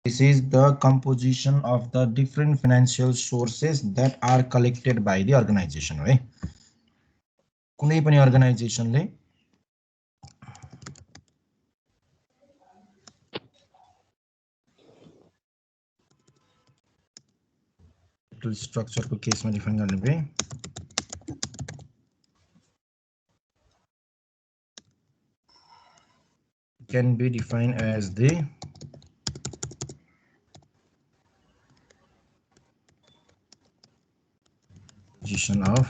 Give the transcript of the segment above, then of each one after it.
This is the composition of the different financial sources that are collected by the organization, है कुनै पनि अर्गनाइजेसनले capital structure को केसमा define गर्ने भए can be defined as the position of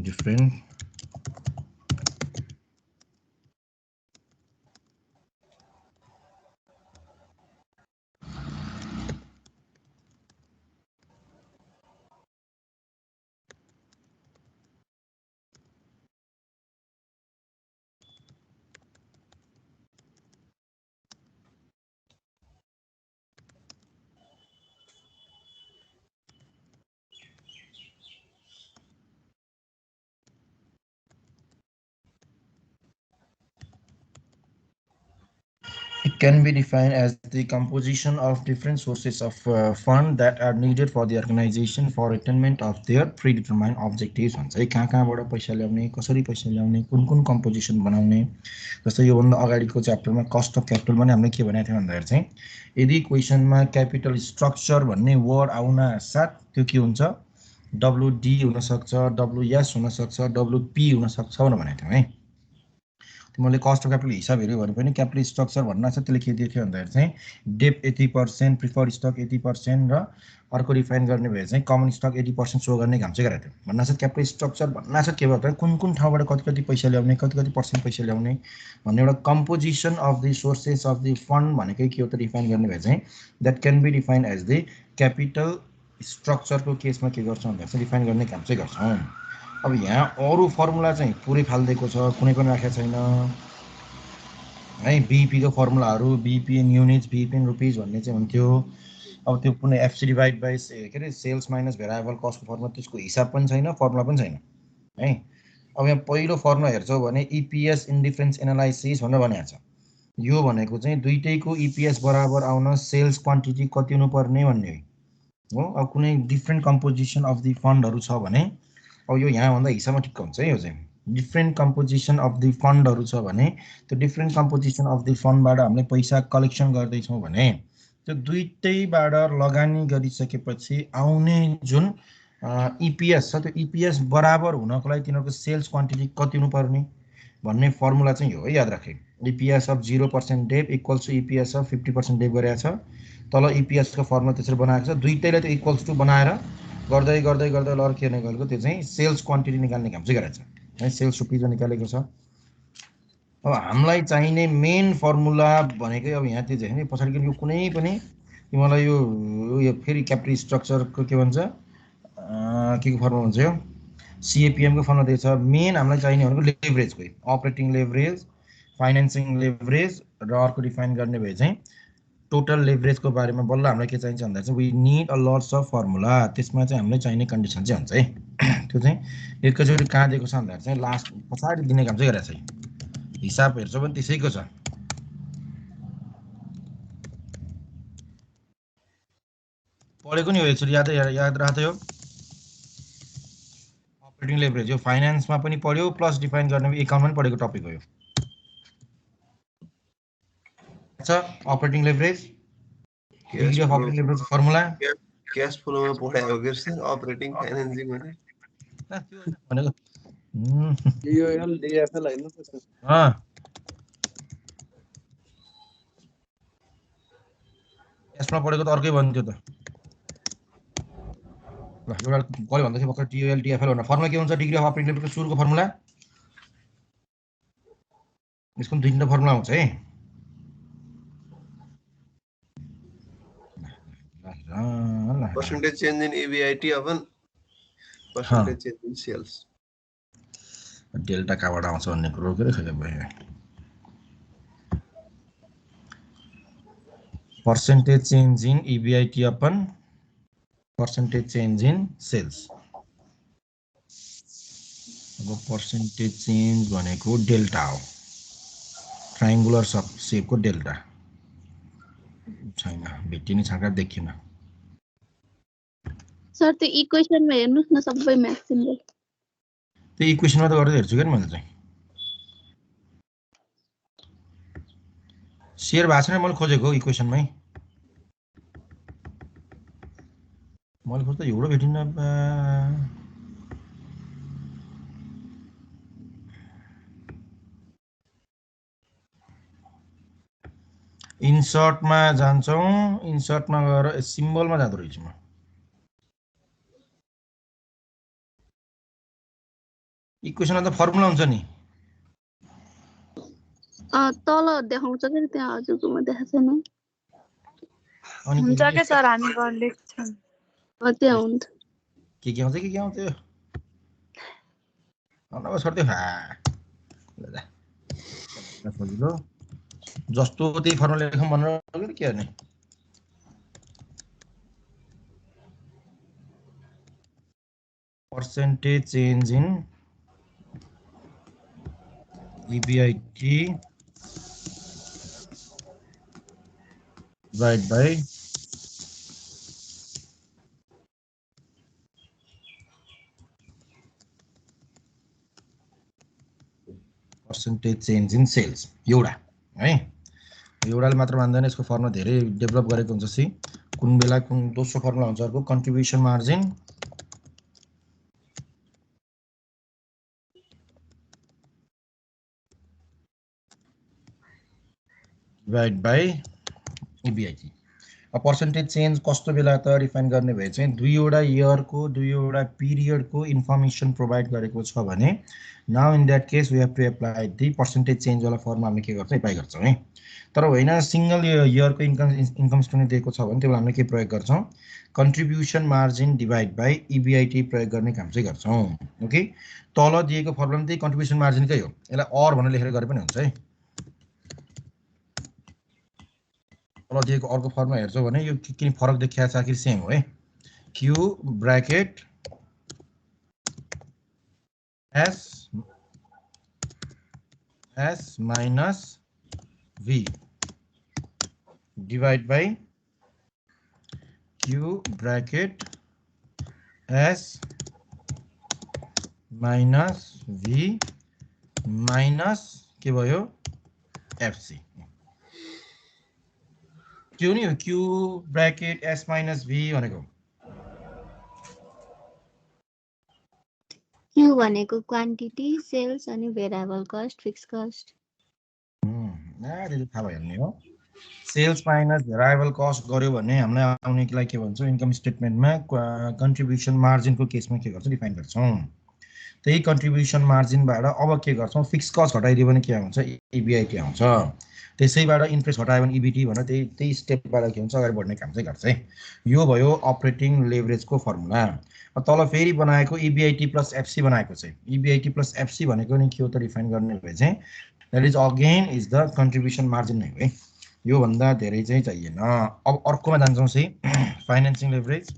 different It can be defined as the composition of different sources of fund that are needed for the organization for attainment of their predetermined objectives भन्छ है कहाँबाट पैसा ल्याउने कसरी पैसा ल्याउने कुन composition बनाउने जस्तै यो भन्दा अगाडिको च्याप्टरमा कस्ट अफ क्यापिटल पनि हामीले के भनेको थियो भन्दाखेरि चाहिँ यदि क्वेशनमा क्यापिटल स्ट्रक्चर भन्ने वर्ड आउन साथ त्यो के हुन्छ WD हुन सक्छ WS हुन सक्छ WP हुन सक्छ भनेको थियौँ है तिमीले कस्ट अफ क्यापिटल हिसाब हेर्यो भने पनि क्यापिटल स्ट्रक्चर भन्न छ त्यसले के दिएको थियो भन्दाखेरि चाहिँ डेप 80% प्रिफर्ड स्टक 80% र अर्को डिफाइन गर्ने भए चाहिँ कमन स्टक 80% सो गर्ने काम चाहिँ गरेको थियो भन्न छ क्यापिटल स्ट्रक्चर भन्न छ के भयो कुन ठाउँबाट कति पैसा ल्याउने कति पर्सेन्ट पैसा ल्याउने भन्ने एउटा composition of the sources of the fund भनेकै के हो त डिफाइन गर्ने भए चाहिँ that can be define as the capital स्ट्रक्चरको केसमा के गर्छौँ भन्दा चाहिँ डिफाइन गर्ने काम चाहिँ गर्छौँ अब यहाँ अरू फर्मुला चाहिँ पुरै फालिदिएको छ कुनै पनि राखेको छैन है बीपीको फर्मुलाहरू BP in units BP in rupees भन्ने चाहिँ हुन्थ्यो अब त्यो कुनै एफसी डिभाइड बाई के अरे सेल्स माइनस भेरिएबल कस्टको फर्मुला त्यसको हिसाब पनि छैन फर्मुला पनि छैन है अब यहाँ पहिलो फर्मुला हेर्छौ भने इपिएस इन्डिफरेन्स एनालाइसिस भनेर भनेको छ यो भनेको चाहिँ दुईटैको इपिएस बराबर आउन सेल्स क्वान्टिटी कति हुनुपर्ने भन्ने हो अब कुनै डिफ्रेन्ट कम्पोजिसन अफ द फन्डहरू छ भने अब यो यहाँभन्दा हिसाबमा ठिक्क हुन्छ है यो चाहिँ डिफ्रेन्ट कम्पोजिसन अफ द फन्डहरू छ भने त्यो डिफ्रेन्ट कम्पोजिसन अफ द फन्डबाट हामीले पैसा कलेक्सन गर्दैछौँ भने त्यो दुईटैबाट लगानी गरिसकेपछि आउने जुन इपिएस छ त्यो इपिएस बराबर हुनको लागि तिनीहरूको सेल्स क्वान्टिटी कति हुनुपर्ने भन्ने फर्मुला चाहिँ हो याद राखेँ इपिएस अफ 0% डेप इक्वल्स टु इपिएस अफ 50% डेप गरेको छ तल इपिएसको फर्मुला त्यसरी बनाएको छ दुईटैलाई त्यो इक्वल्स टु बनाएर गर्दै गर्दै गर्दै अर्को के निकालेको त्यो चाहिँ सेल्स क्वान्टिटी निकाल्ने काम चाहिँ गरेको छ है सेल्स रुपिज निकालेको छ अब हामीलाई चाहिने मेन फर्मुला भनेकै अब यहाँ त्यो चाहिँ पछाडि यो कुनै पनि तिमीलाई यो फेरि क्यापिटल स्ट्रक्चरको के भन्छ के को फर्मुला भन्छ यो सिएपिएमको फर्मुला दिएको छ मेन हामीलाई चाहिने भनेको लेभरेजको अपरेटिङ लेभरेज फाइनेन्सिङ लेभरेज र अर्को डिफाइन गर्ने भए चाहिँ टोटल लेभरेजको बारेमा बल्ल हामीलाई के चाहिन्छ भन्दा चाहिँ we need a lots of formula त्यसमा चाहिँ हामीलाई चाहिने कन्डिसन चाहिँ हुन्छ है त्यो चाहिँ एकैचोटि कहाँ दिएको छ भन्दाखेरि चाहिँ लास्ट पछाडि दिने काम चाहिँ गरेको छ हिसाब हेर्छौ पनि त्यसैको छ पढेको नि हो एकचोटि याद राख्दै हो अपरेटिङ लेभरेज यो फाइनान्समा पनि पढ्यो प्लस डिफाइन गर्ने एकाउन्टमा पनि पढेको टपिक हो यो operating leverage degree of operating leverage formula cash फ्लोमा पढाएको के सर अपरेटिङ फाइनान्सिङ भनेको टिओएल डिएफएल हैन त यसमा पढेको त अर्कै भन्थ्यो त ल एउटा गरे भन्दाखेरि भर्खर टिओएल डिएफएल भनेर फर्मुला के हुन्छ डिग्री अफ अपरेटिङ लेभरेजको सुरुको फर्मुला यसको दुईटा फर्मुला हुन्छ है percentage change in EBIT upon percentage change in sales delta कहाँबाट आउँछ भन्ने कुरो के खै भयो percentage change in EBIT upon percentage change in sales अब percentage change भनेको डेल्टा हो ट्रायंगुलर शेपको डेल्टा छैन भेटिने छाँका देखिन सर त्यो इक्वेसनमा हेर्नुस् न सबै म्याथ सिम्बल त्यो इक्वेसनमा त गरेर हेर्छु के मैले चाहिँ शेयर भएको छैन मैले खोजेको इक्वेसनमै मैले खोज्दा एउटा भेटिन्न इन्सर्टमा जान्छौँ इन्सर्टमा गएर सिम्बलमा जाँदो रहेछु म इक्वेसनमा त फर्मुला हुन्छ नि तल देखाउँछ के त्यहाँ हजुरकोमा देखाएको छैन अनि हुन्छ के सर हामी गर्ने छौं त्यहाँ हुन्छ के आउँछ नभए सर्दै सजिलो जस्तो त्यही फर्मुला लेखौँ भनेर के गर्ने percentage change in EBIT divided by percentage change in sales एउटा है एउटाले मात्र मान्दैन यसको फर्मुला धेरै डेभलप गरेको हुन्छ सी कुन बेला कुन दोस्रो फर्मुला हुन्छ अर्को contribution margin divide by EBIT percentage change कस्तो बेला त डिफाइन गर्ने भए चाहिँ दुईवटा इयरको दुईवटा पिरियडको इन्फर्मेसन प्रोभाइड गरेको छ भने now in that case we have to apply the percentage change वाला फर्ममा हामी के गर्छौँ एप्लाई गर्छौँ है तर होइन सिंगल इयरको इन्कम स्टेटमेन्ट दिएको छ भने त्यो बेला हामीले के प्रयोग गर्छौँ contribution margin divide by EBIT प्रयोग गर्ने काम चाहिँ गर्छौँ ओके तल दिएको फर्मुला त्यही कन्ट्रिब्युसन मार्जिनकै हो यसलाई अर भनेर लेखेर गरे पनि हुन्छ है तल दिएको अर्को फर्मुला हेर्छौ भने यो किन फरक देखिया छ आखिर सेम हो है Q bracket S minus V divide by Q bracket S minus V minus के भयो FC क्यों नहीं हो Q bracket S minus V भनेको क्यू भनेको क्वान्टिटी सेल्स अनि भेरिएबल कस्ट फिक्स कस्ट थाहा भइहाल्ने हो सेल्स माइनस भेरिएबल कस्ट गर्यो भने हामीलाई आउनेलाई के भन्छौँ इन्कम स्टेटमेन्टमा कन्ट्रिब्युसन मार्जिनको केसमा के गर्छौँ डिफाइन गर्छौँ त्यही कन्ट्रिब्युसन मार्जिनबाट अब के गर्छौँ फिक्स कस्ट हटाइदियो भने के आउँछ EBIT आउँछ त्यसैबाट इन्ट्रेस्ट हटायो भने EBT भनेर त्यही स्टेपबाट के हुन्छ अगाडि बढ्ने काम चाहिँ गर्छ है यो भयो अपरेटिङ लेभरेजको फर्मुला तल फेरि बनाएको EBIT प्लस FC बनाएको चाहिँ EBIT प्लस FC भनेको नि के हो त डिफाइन गर्ने भए चाहिँ that is again is the contribution margin नै हो है यो भन्दा धेरै चाहिँ चाहिएन अब अर्कोमा जान्छौँ चाहिँ financing leverage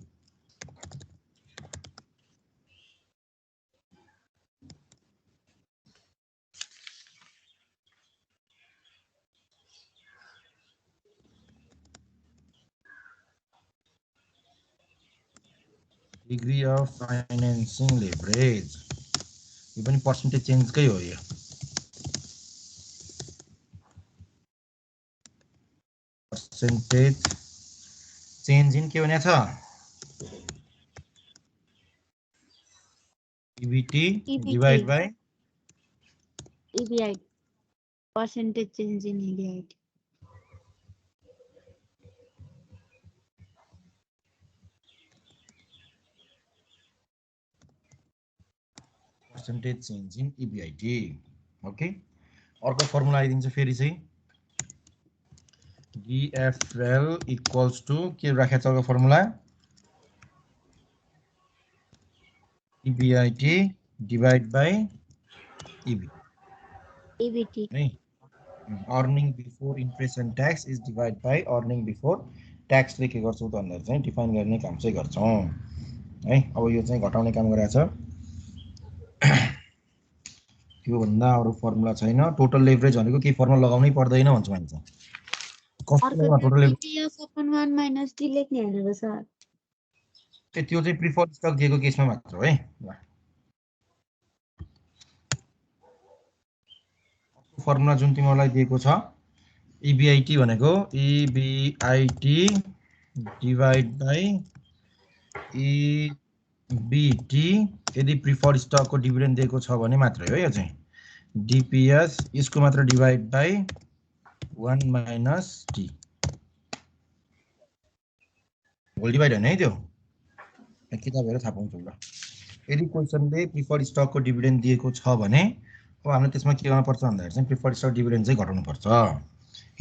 degree of financing leverage यो पनि पर्सेन्टेज चेन्जकै हो यो पर्सेन्टेज चेन्ज इन के भनेको छ EBT divide by EBIT percentage change in EBIT percentage change in EBIT okay अर्को फर्मुला आइदिन्छ फेरि चाहिँ DFL इक्वल्स टु के राखेको छ अर्को formula EBIT divide by EBT है earning before interest and tax is divide by earning before ट्याक्सले के गर्छौँ त भन्दा चाहिँ डिफाइन गर्ने काम चाहिँ गर्छौँ है अब यो चाहिँ घटाउने काम गरेको छ त्यो भन्दा अरु फर्मुला छैन टोटल लेभरेज भनेको के फर्मुला लगाउनै पर्दैन भन्छ मान्छे कस्टमरमा टोटल DTF/1 minus D लेख्ने हैन र सर त्यो चाहिँ प्रिफर्ड स्टक दिएको केसमा मात्र हो है। फर्मुला जुन तिमीलाई दिएको छ EBIT भनेको EBIT डिवाइड बाइ EBT यदि प्रिफर्ड स्टकको डिभिडेन्ड दिएको छ भने मात्रै हो यो चाहिँ DPS यसको मात्र divide by 1 minus D whole divide हैन है त्यो किताब हेरेर थाहा पाउँछौ ल। यदि क्वेशनले प्रिफर्ड स्टकको डिभिडेन्ड दिएको छ भने अब हामीले त्यसमा के गर्न पर्छ भन्दाखेरि चाहिँ प्रिफर्ड स्टक डिभिडेन्ड चाहिँ घटाउनु पर्छ।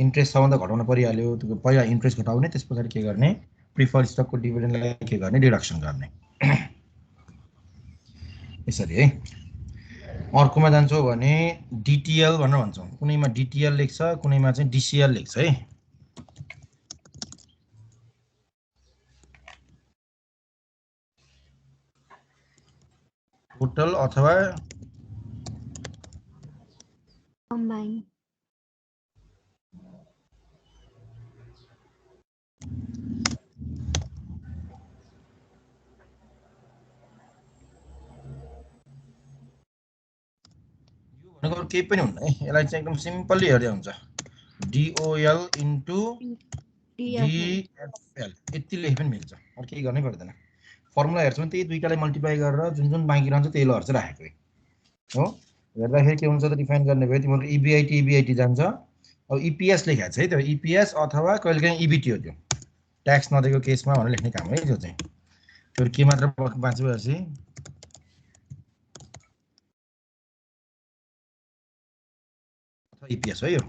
इन्ट्रेस्ट छ भन्दा घटाउन परिहाल्यो त्यो पहिला इन्ट्रेस्ट घटाउने त्यसपछि के गर्ने प्रिफर्ड स्टकको डिभिडेन्डलाई के गर्ने डिडक्सन गर्ने यसरी है। अर्कोमा जान्छौ भने DTL भनेर भन्छौँ कुनैमा DTL लेख्छ कुनैमा चाहिँ DCL लेख्छ है। टोटल अथवा कम्बाइन भनेको केही पनि हुन्न है यसलाई चाहिँ एकदम सिम्पली हेर्दै हुन्छ DOL इन्टु DFL यति लेखे पनि मिल्छ अरु केही गर्नै पर्दैन। फर्मुला हेर्छौ भने त्यही दुईटालाई मल्टिप्लाई गरेर जुन जुन बाँकी रहन्छ त्यही लहर चाहिँ राखेको हो। हेर्दाखेरि के हुन्छ त डिफाइन गर्ने भयो तिम्रो EBIT जान्छ। अब EPS लेखेको छ है त्यो EPS अथवा कहिलेकाहीँ EBT हो त्यो ट्याक्स नदिएको केसमा भनेर लेख्ने काम है त्यो चाहिँ। त्यो के मात्र बाँचेपछि EPS हो यो।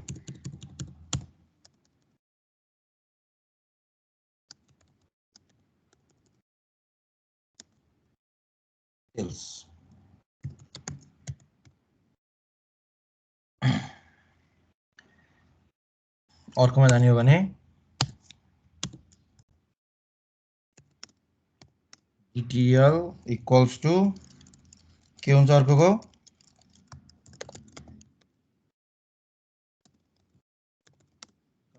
अर्कोमा जाने हो भने DTL इक्वल्स टु के हुन्छ अर्कोको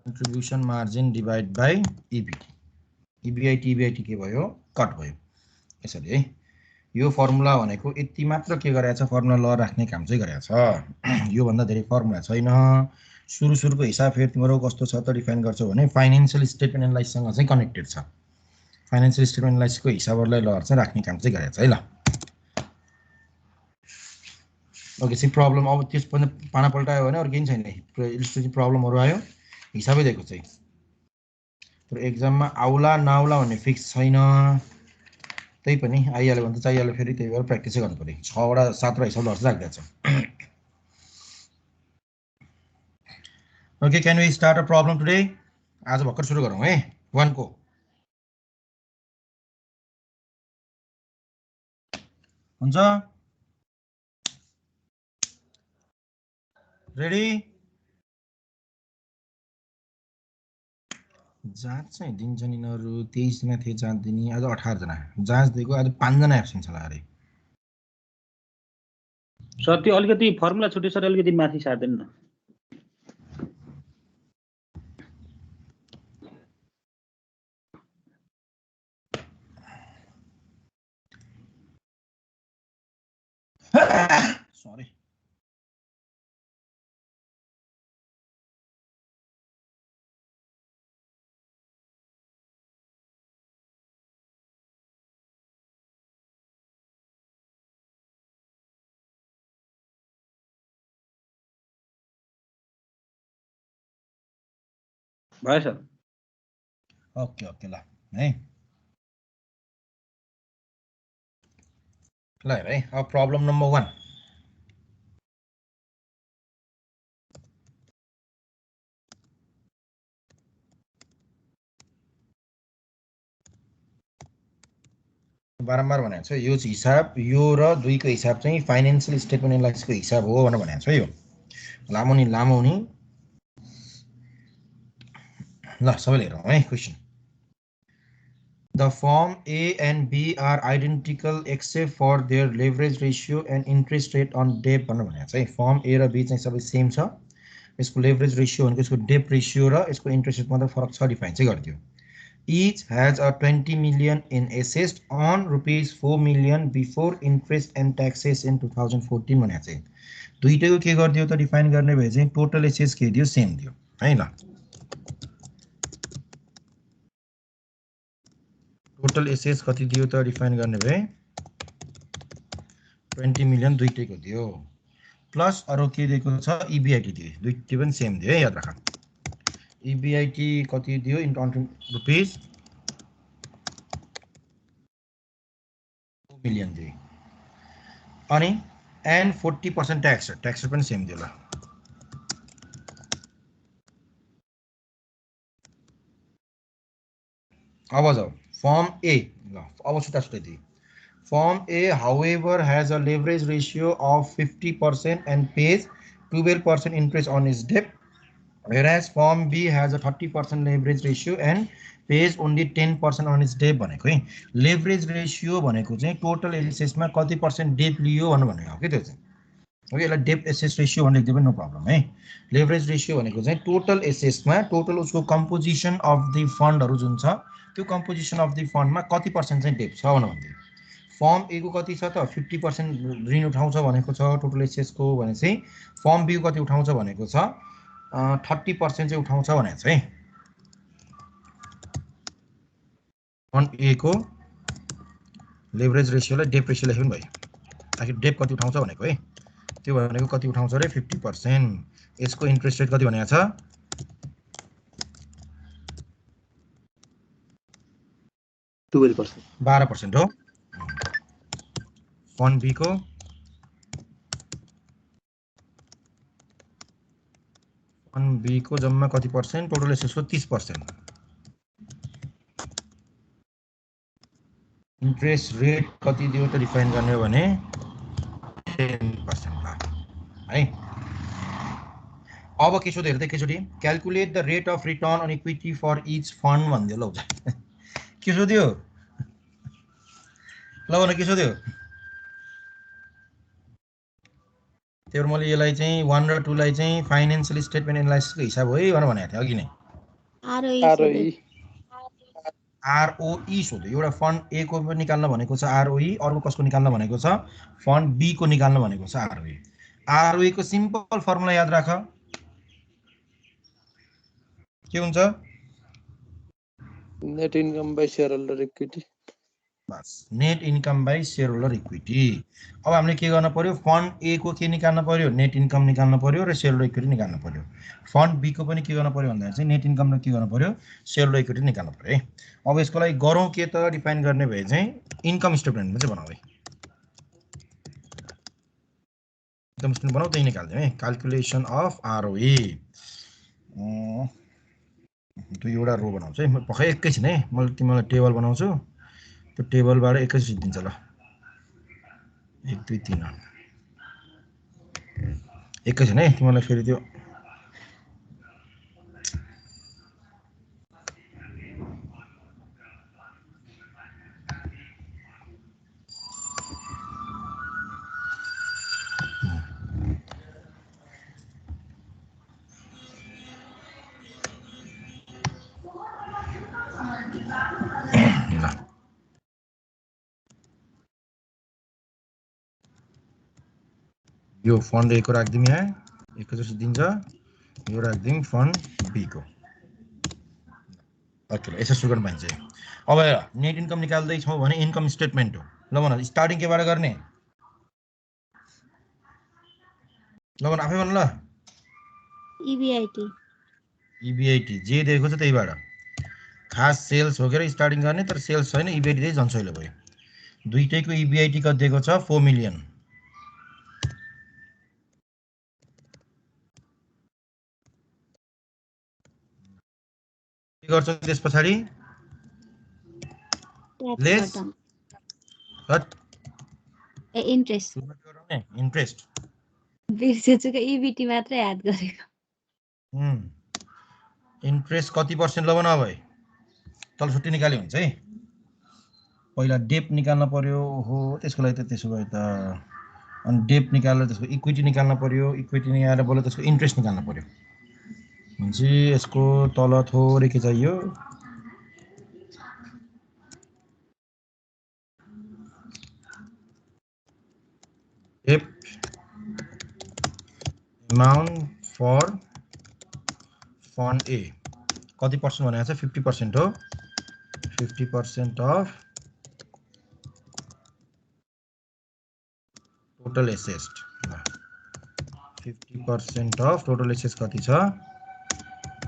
contribution margin divide by EBT EBIT के भयो कट भयो यसरी है। यो फर्मुला भनेको यति मात्र के गरेछ फर्मुला ल राख्ने काम चाहिँ गरेछ। यो भन्दा धेरै फर्मुला छैन। सुरुको हिसाब फेरि तिम्रो कस्तो छ त डिफाइन गर्छौ भने फाइनान्शियल स्टेटमेन्ट एनालाइसिससँग चाहिँ कनेक्टेड छ। फाइनान्शियल स्टेटमेन्ट एनालाइसिसको हिसाबहरुलाई लहर चाहिँ राख्ने काम चाहिँ गरेछ है ल। ओके सी प्रब्लम अब त्यस पनि पाना पल्टायो भने अरु केही छैन। इलिस्ट्रेटिभ प्रब्लमहरु आयो हिसाबै दिएको चाहिँ तर एक्जाममा आउला नआउला भन्ने फिक्स छैन। त्यही पनि आइहाल्यो भने त चाहिहाल्यो फेरि त्यही भएर प्र्याक्टिसै गर्नु पर्यो। 6 वटा 7 वटा हिसाब लहर राख्दै छ। Okay, can we start a problem today? आज भर्खर सुरु गरौँ है 1 को। हुन्छ रेडी जाँच चाहिँ दिन्छ नि यिनीहरू 23 जना थिए जाँच दिने आज 18 जना जाँच दिएको आज 5 जना एब्सेन्ट छ अरे सर। त्यो अलिकति फर्मुला छुट्यो सर अलिकति माथि सार्दैन न। सरी भयो सर। ओके ओके ल है ल है। अब प्रब्लम नम्बर 1 बारम्बार भनेको छ यो हिसाब यो र 2 को हिसाब चाहिँ फाइनान्शियल स्टेटमेन्ट एनालाइसिसको हिसाब हो भनेर भनेको छ यो लामो नि ल सबैले हेरौँ है question. The form A and B are identical except for their leverage ratio and interest rate on debt भनेर भनेको छ है। फर्म A र B चाहिँ सबै सेम छ यसको लेभरेज रेशियो भनेको यसको डेप रेशियो र यसको इन्ट्रेस्ट रेट मात्र फरक छ डिफाइन चाहिँ गरिदियो each has a 20 million in assessed on rupees 4 million before interest and taxes in 2014 भनेको चाहिँ दुईटैको के गरिदियो त डिफाइन गर्ने भए चाहिँ टोटल एसेस के दियो सेम दियो है ल टोटल एसेस कति दियो त डिफाइन गर्ने भए 20 मिलियन दुईटैको दियो प्लस अरु के दिएको छ EBIT दियो दुईटै पनि सेम दियो है याद राख EBIT कति दियो इन रुपीस 4 मिलियन दियो अनि एन्ड 40% ट्याक्स पनि सेम दियो ल अब जाऊ फर्म ए ल अब छुट्टा छुट्टै दिए form A however has a leverage ratio of 50% and pays 12% interest on its debt whereas Form B has a 30% leverage ratio and pays only 10% on its debt भनेको है leverage ratio भनेको चाहिँ टोटल एसेस मा कति percent date लियो भनेको हो के त्यो चाहिँ हो यसलाई डेट एसेस रेशियो भनेको दिए पनि नो प्रब्लम है लेभरेज रेशियो भनेको चाहिँ टोटल एसेस मा टोटल उसको कम्पोजिसन अफ द फन्डहरु जुन छ त्यो कम्पोजिसन अफ द फन्ड मा कति पर्सेन्ट चाहिँ डेट छ भन्दै फर्म ए को कति छ त 50% ऋण उठाउँछ भनेको छ टोटल एसेस को भने चाहिँ फर्म बी को कति उठाउँछ भनेको छ 30% चाहिँ उठाउँछ भनेको छ है फर्म ए को लेभरेज रेशियोलाई डेट रेशियो लेख्नु भयो आखिर डेट कति उठाउँछ भनेको है त्यो भनेको कति उठाउँछ रे 50% यसको इन्ट्रेस्ट रेट कति भनेको छ 12% हो फर्म बी को फर्म बी को जम्मा कति पर्सेन्ट टोटल एसेस को 30% इन्ट्रेस्ट रेट कति दियो त डिफाइन गर्ने हो भने 10% है अब के सोध्यो हेर्दै एकैचोटी calculate the rate of return on equity for each fund भन्दियो ल के सोध्यो ल भने के सोध्यो त्यही मैले यसलाई चाहिँ 1 र 2 लाई चाहिँ फाइनान्शियल स्टेटमेन्ट एनालाइसिसको हिसाब हो है भनेको थिएँ अघि नै आरओई सोध्यो एउटा फन्ड ए को पनि निकाल्न भनेको छ आरओई अर्को कसको निकाल्न भनेको छ फन्ड बी को निकाल्न भनेको छ आरओई आरओई को सिम्पल फर्मुला याद राख के हुन्छ net income by shareholder equity बस net income by shareholder equity अब हामीले के गर्न पर्यो फन्ड ए को के निकाल्न पर्यो नेट इन्कम निकाल्न पर्यो र शेयर होल्डर इक्विटी निकाल्न पर्यो फन्ड बी को पनि के गर्न पर्यो भन्दा चाहिँ नेट इन्कम र के गर्न पर्यो शेयर होल्डर इक्विटी निकाल्न पर्यो है अब यसको लागि गरौँ के त डिफाइन गर्ने भए चाहिँ इन्कम स्टेटमेन्टमा चाहिँ बनाऊ है इन्कम स्टेटमेन्ट बनाऊ त्यही निकाल्दिउँ है क्याल्कुलेसन अफ आरओई दुईवटा रो बनाउँछु है म भर्खर एकैछिन है मैले तिमीलाई टेबल बनाउँछु त्यो टेबलबाट एकैचोटि दिन्छ ल 1 2 3 एकैछिन है तिमीलाई फेरि त्यो यो फन्ड ए को राख्दिउँ यहाँ एकैचोटि दिन्छ यो राख्दिउँ फन्ड बी को ओके ल यसो सुरु गर्न पाइन्छ अब नेट इन्कम निकाल्दै छौं भने इन्कम स्टेटमेन्ट हो ल भन स्टार्टिङ केबाट गर्ने ल भन आफै भन ल EBIT जे दिएको छ त्यहीबाट खास सेल्स हो के स्टार्टिङ गर्ने तर सेल्स छैन EBIT चाहिँ जनसैलो भयो दुईटैको EBIT कति दिएको छ 4 मिलियन के गर्छ त्यसपछि लेस व्हाट इन्ट्रेस्ट इन्ट्रेस्ट बिर्सेछु के EBT मात्रै याद गरेको इन्ट्रेस्ट कति पर्सेन्ट ल भन भाइ तल छुट्टी निकाल्यो हुन्छ है पहिला डेप निकाल्न पर्यो हो त्यसको लागि त त्यसो भए त अनि डेप निकालेर त्यसको इक्विटी निकाल्न पर्यो इक्विटी निकालेर बल्ल त्यसको इन्ट्रेस्ट निकाल्न पर्यो भनेपछि यसको तल थोरै के चाहियो if amount for fund A कति पर्सेन्ट भनेको छ 50% हो 50% of total assets 50% of total assets कति छ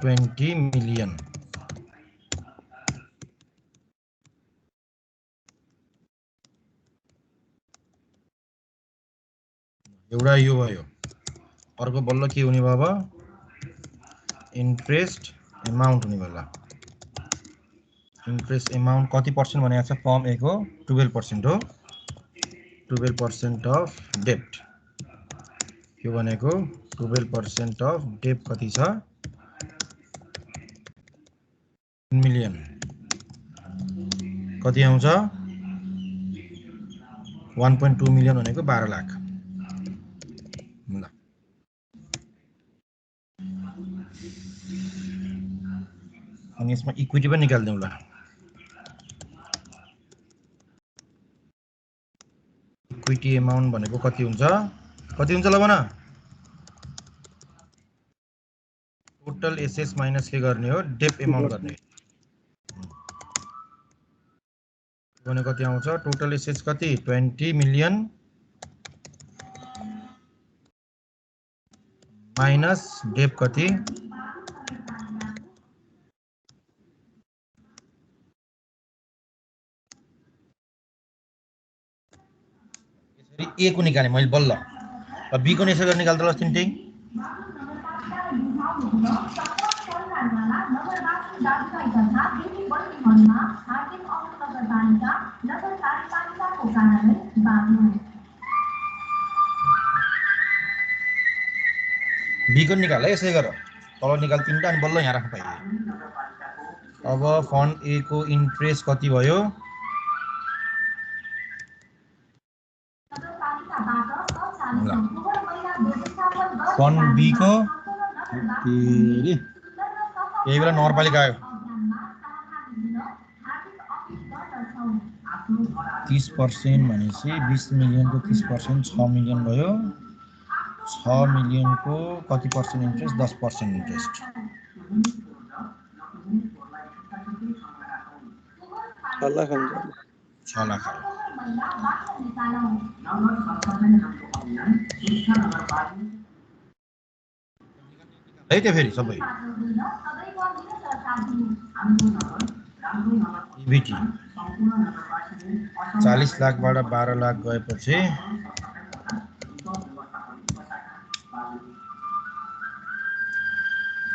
20 million एउटा यो भयो अर्को बल्ल के हुने भयो अब इन्ट्रेस्ट अमाउन्ट हुने भयो इन्ट्रेस्ट अमाउन्ट कति पर्सेन्ट भनेको छ फर्म ए को 12% हो 12% अफ डेब्ट यो भनेको 12% अफ डेब्ट कति छ 1 मिलियन कति आउँछ 1.2 मिलियन भनेको 12 लाख ल अनि यसमा इक्विटी पनि निकाल्दिउँ ल इक्विटी अमाउन्ट भनेको कति हुन्छ ल भन टोटल एसेट्स माइनस के गर्ने हो डेब्ट अमाउन्ट गर्ने भने कति आउँछ टोटल एसेट्स कति 20 मिलियन माइनस डेब्ट कति ए को निकाले मैले बल्ल अब बी को यसो गरेर निकाल्दा ल तिनटै बी को निकाल है यसै गर तल निकाल तिनटा अनि बल्ल यहाँ राख्नु पाइयो अब फन्ड ए को इन्ट्रेस्ट कति भयो फन्ड बी को यही बेला नगरपालिका आयो 30% भनेपछि 20 मिलियन को 30% 6 मिलियन भयो 6 मिलियन को कति percent interest 10% interest 6 lakh 6 lakh है त्यो फेरि सबै इबिटी 40 लाखबाट 12 लाख गएपछि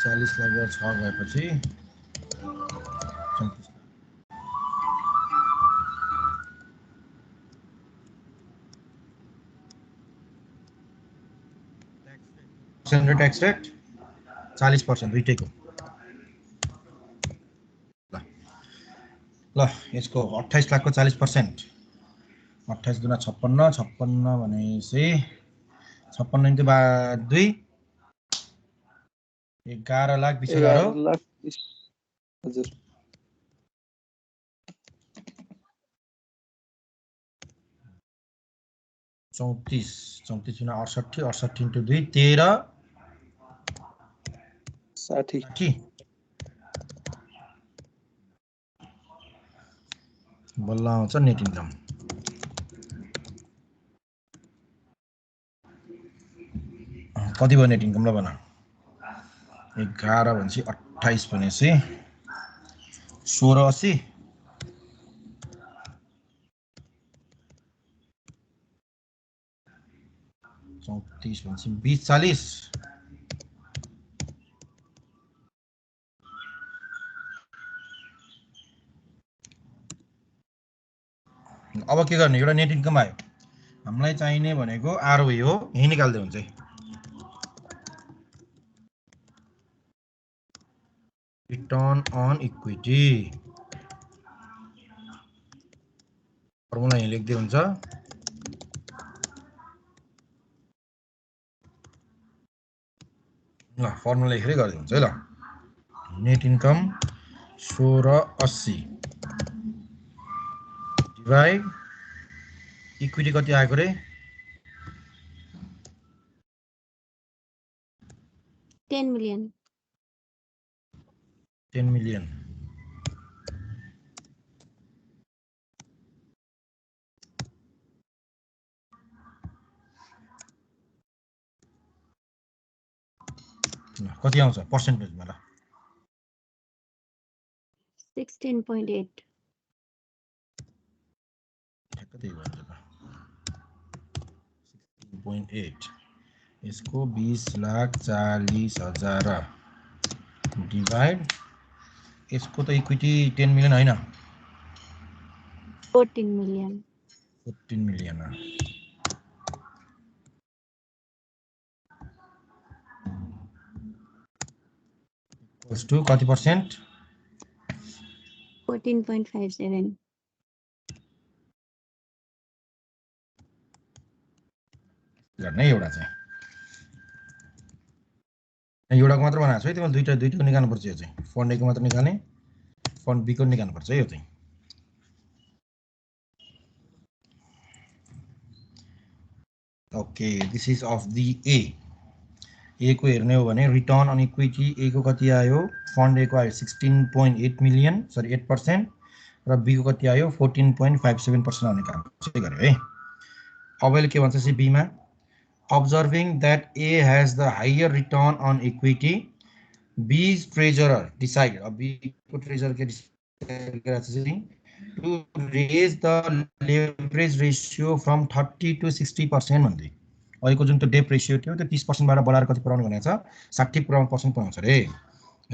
40 लाखबाट 6 गएपछि 34 टैक्स रेट 40% दुईटैको ल यसको 28 लाख को 40% 28 गुना 56 56 भनेपछि 56 इन्टु 2 11 लाख 20,000 हो 11 लाख 20 हजुर 34 गुना 68 68 इन्टु 2 13 60 बल्ल आउँछ नेट इन्कम कति भयो नेट इन्कम ल भन 11 भनेपछि 28 भनेपछि 1680 34 भनेपछि 20 40 अब के गर्ने एउटा नेट इन्कम आयो हामीलाई चाहिने भनेको आरओई हो यही निकाल्दै हुन्छ रिटर्न अन इक्विटी फर्मुला यही लेख्दै हुन्छ ल फर्मुला लेखेरै गरिदिन्छ है ल नेट इन्कम 1680 डिभाइड इक्विटी कति आएको रे 10 million. 10 million कति आउँछ पर्सेन्टेजमा ल 16.8. ठ्याक्क त्यही भन्छ त 16.8 यसको 20,40,000 डिभाइड यसको त इक्विटी 10 मिलियन हैन 14 million. 14 मिलियन इक्वल्स टु कति पर्सेन्ट 14.57. गर्ने एउटा चाहिँ एउटाको मात्र बनाएको छु है तिमीले दुईटाको निकाल्नु पर्छ यो चाहिँ फन्ड ए को मात्र निकाल्ने फन्ड बी को निकाल्नु पर्छ है यो चाहिँ okay this is of the A को हेर्ने हो भने रिटर्न अन इक्विटी ए को कति आयो फन्ड ए को आयो 16.8 मिलियन सरी 8% र बी को कति आयो 14.57% आउने काम चाहिँ गर्यो है अब अहिले के भन्छ चाहिँ बी मा observing that A has the higher return on equity, B's treasurer decide, B को treasurer के decide to raise the leverage ratio from 30 to 60% भन्दै अहिलेको जुन त्यो डेप रेशियो थियो त्यो 30% बाट बढाएर कति पुर्याउनु भनेको छ 60% पुर्याउँछ रे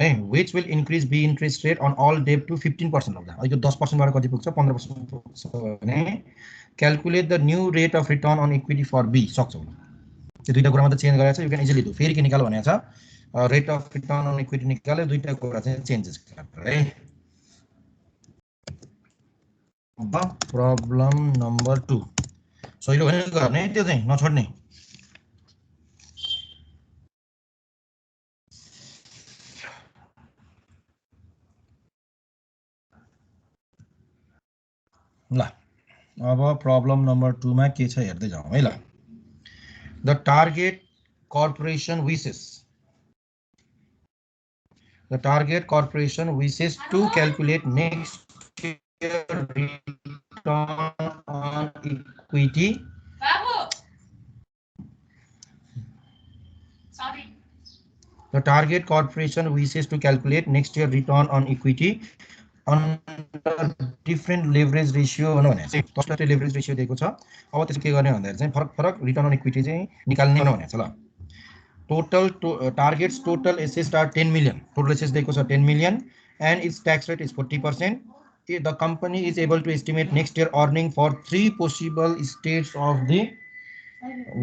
है which will increase B interest rate on all debt to 15% लाग्दा अहिले 10% बाट कति पुग्छ 15% पुग्छ भने calculate the new rate of return on equity for B सक्छौ त्यो दुईटा कुरा मात्र चेन्ज गरेछ यु क्यान इजिली डु फेरि के निकाल भनेको छ rate of return on equity निकाल्यो दुईटा कुरा चाहिँ चेन्जेस गरेर है अब प्रब्लम नम्बर 2 सहिलो भने गर्ने त्यो चाहिँ नछोड्ने ल अब प्रब्लम नम्बर 2 मा के छ हेर्दै जाउँ है ल The target corporation wishes to calculate next year return on equity. The target corporation wishes to calculate next year return on equity under different leverage ratio भने चाहिँ तस्ले leverage ratio दिएको छ अब त्यसको के गर्ने भन्दा चाहिँ फरक रिटर्न अन इक्विटी चाहिँ निकाल्ने भनेको छ ल total targets total assets are 10 million total assets दिएको छ 10 million and its tax rate is 40%. The company is able to estimate next year earning for 3 possible states of the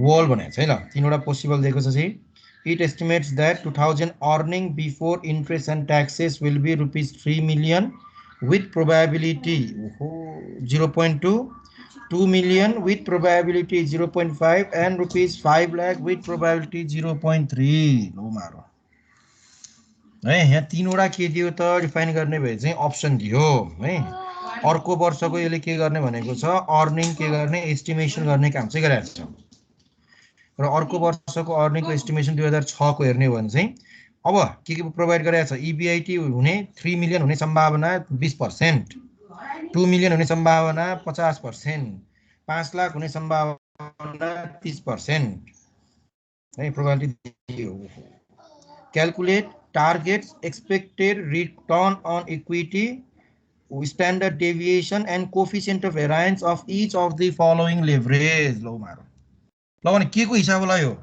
world भनेको छ है ल तीनवटा पोसिबल दिएको छ चाहिँ it estimates that 2000 earning before interest and taxes will be rupees 3 million with probability 0.2, 2 million with probability 0.5 and rupees 5 lakh with probability 0.3 लो मारो है यहाँ तीनवटा के दियो त डिफाइन गर्ने भए चाहिँ अप्सन दियो है अर्को वर्षको यसले के गर्ने भनेको छ अर्निङ के गर्ने एस्टिमेसन गर्ने काम चाहिँ गरिरहेको छ र अर्को वर्षको अर्निङको एस्टिमेसन 2006 को हेर्ने हो भने चाहिँ अब के प्रोवाइड गरेको छ EBIT हुने 3 मिलियन हुने सम्भावना 20%, 2 मिलियन हुने सम्भावना 50%, 5 लाख हुने सम्भावना 30% है probability calculate targets expected return on equity standard deviation and coefficient of variance of each of the following leverage ल मारो ल भने के को हिसाब होला यो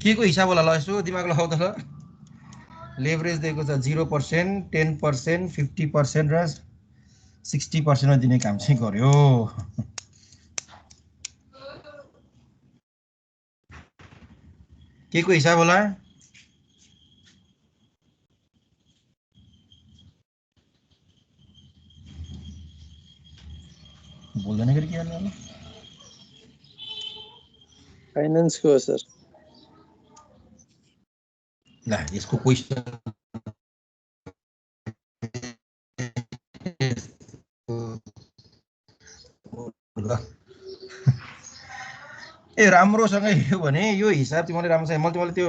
के को हिसाब होला ल यसो दिमाग लगाउ त ल लेभरेज दिएको छ 0%, 10%, 50% र 60% मा दिने काम चाहिँ गर्यो के को हिसाब होला बोल्दैन के होला फाइनेन्स को हो सर ल यसको क्वेशन ल ए राम्रोसँग हेऱ्यो भने यो हिसाब तिमीले राम्रोसँग मैले त्यो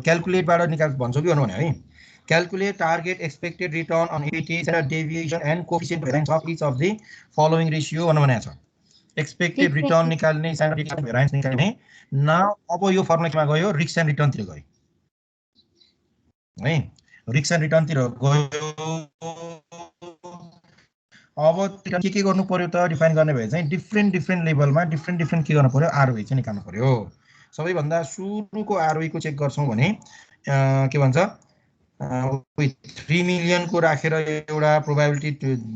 क्याल्कुलेटबाट निकाल भन्छु कि भन्नु भने है calculate target expected return on equity deviation and coefficient variance of each of the following ratio भनेको छ एक्सपेक्टेड रिटर्न निकाल्ने स्ट्यान्डर्ड भेरिएन्स निकाल्ने नाउ अब यो फर्मुलामा गयो रिस्क एन्ड रिटर्नतिर गयो है रिस्क एन्ड रिटर्नतिर गयो अब के गर्नु पर्यो त डिफाइन गर्ने भए चाहिँ डिफ्रेन्ट लेभलमा डिफ्रेन्ट के गर्नु पर्यो आरओई चाहिँ निकाल्नु पर्यो सबैभन्दा सुरुको आरओई को चेक गर्छौं भने के भन्छ 3 मिलियन को राखेर एउटा प्रोबेबिलिटी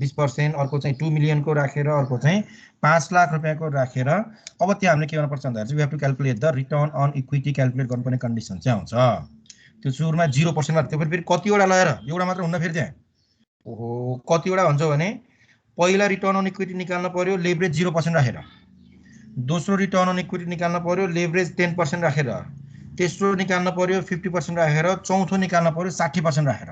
20% अर्को चाहिँ 2 मिलियन को राखेर अर्को चाहिँ 5 लाख रुपैयाँको राखेर अब त्यहाँ हामीले के गर्नु पर्छ भन्दा चाहिँ we have to calculate the return on equity calculate गर्नुपर्ने कन्डिसन चाहिँ आउँछ त्यो सुरुमा 0% मा त्यो फेरि कतिवटा लगाएर एउटा मात्र हुन्न फेरि त्यहाँ ओहो कतिवटा हुन्छ भने पहिला रिटर्न अन इक्विटी निकाल्न पर्यो लेभरेज 0% राखेर दोस्रो रिटर्न अन इक्विटी निकाल्न पर्यो लेभरेज 10% राखेर तेस्रो निकाल्न पर्यो 50% राखेर चौथो निकाल्न पर्यो 60% राखेर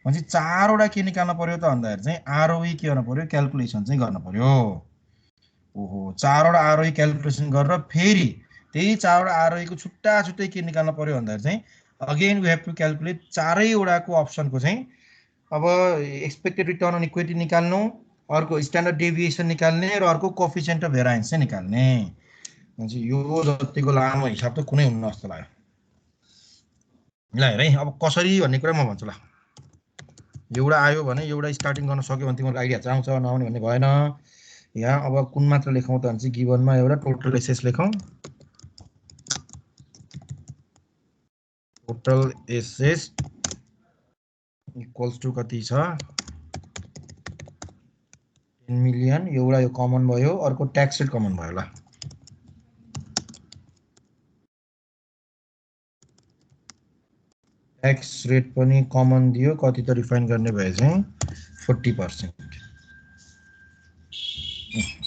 भनेपछि चारवटा के निकाल्न पर्यो त भन्दाखेरि चाहिँ आरओई के गर्न पर्यो क्याल्कुलेसन चाहिँ गर्न पर्यो ओहो चारवटा आरओई क्याल्कुलेसन गरेर फेरि त्यही चारवटा आरओई को छुट्टा छुट्टै के निकाल्न पर्यो भन्दाखेरि चाहिँ again we have to calculate चारैवटाको अप्सनको चाहिँ अब एक्सपेक्टेड रिटर्न अन इक्विटी निकाल्नु अर्को स्ट्यान्डर्ड डेभिएसन निकाल्ने र अर्को कोएफिसिएन्ट अफ भेरिएन्स चाहिँ निकाल्ने भनेपछि यो जतिको लामो हिसाब त कुनै हुन्न जस्तो लाग्यो ल हेर है अब कसरी भन्ने कुरा म भन्छु ल एउटा आयो भने एउटा स्टार्टिङ गर्न सक्यो भने तिम्रो आइडिया चाहिँ आउँछ नआउने भन्ने भएन यहाँ अब कुन मात्र लेखौँ त भन्छ गिभनमा एउटा टोटल एसेस लेखौँ टोटल एसेस इक्वल्स टु कति छ 10 मिलियन एउटा यो कमन भयो अर्को ट्याक्स रेट कमन भयो ल ट्याक्स रेट पनि कमन दियो कति त रिफाइन गर्ने भए चाहिँ 40%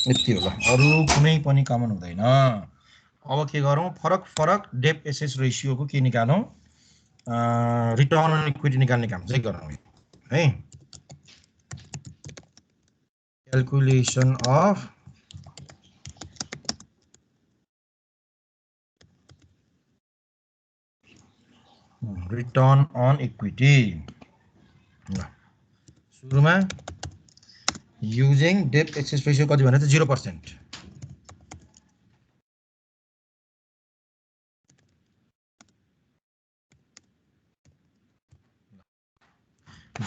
यति होला अरु कुनै पनि कमन हुँदैन अब के गरौँ फरक डेट एसेस रेशियो को के निकालौं रिटर्न अन इक्विटी निकाल्ने काम चाहिँ गरौँ है calculation of return on equity सुरुमा युजिङ डेट एक्सेस रेशियो कति भने 0%